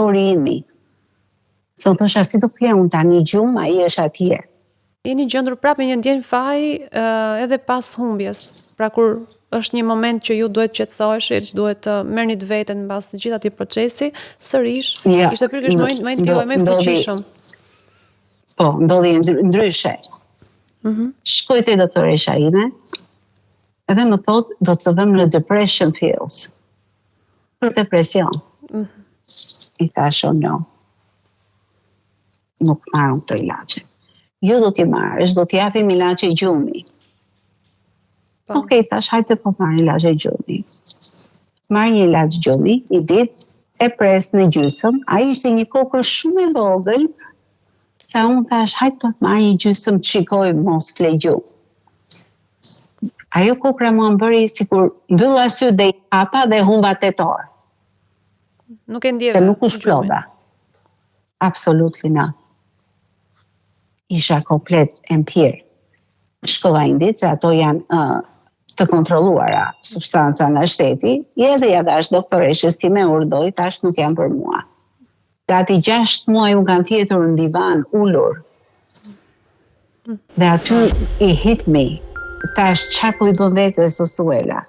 profesori imi. Se unë thosha si do fle unë tani gjumë, ai është atje. Jeni gjendur prapë një ndjenjë faji edhe pas humbjes. Pra kur është një moment që ju duhet qetësoheshit, duhet të merrni të veten mbas të gjithë atij procesi, sërish ishte pikërisht më i fuqishëm. Po, ndodhi ndryshe. Shkoj te doktoresha ime, edhe më thot, do të vëmë në depression pills. Për depresion. I thasho, no. Nuk marrëm këto ilaçe. Jo do t'i marrësh, do t'i japim ilaçe gjumi. Okej, thash, hajde po marr ilaçe gjumi. Marr një ilaç gjumi, një ditë, e pres në gjysmë, ai ishte një kokër shumë i vogël, sa unë thash, hajde po të marr një gjysmë të shikoj mos fle gjumë. Ajo kokra më bëri sikur mbylla sy dhe i hapa dhe humba tetor. Nuk e ndjeva. Se nuk u shplova. Absolutely not. Isha komplet empir. Shkova indit, se ato janë të kontrolluara substanca nga shteti, edhe ja dash doktoreshës ti me urdhoj, tash nuk janë për mua. Gati 6 muaj unë kam fjetur në divan, ullur. Dhe aty i hit me. Tash, qa po i bën vetë Zosuela?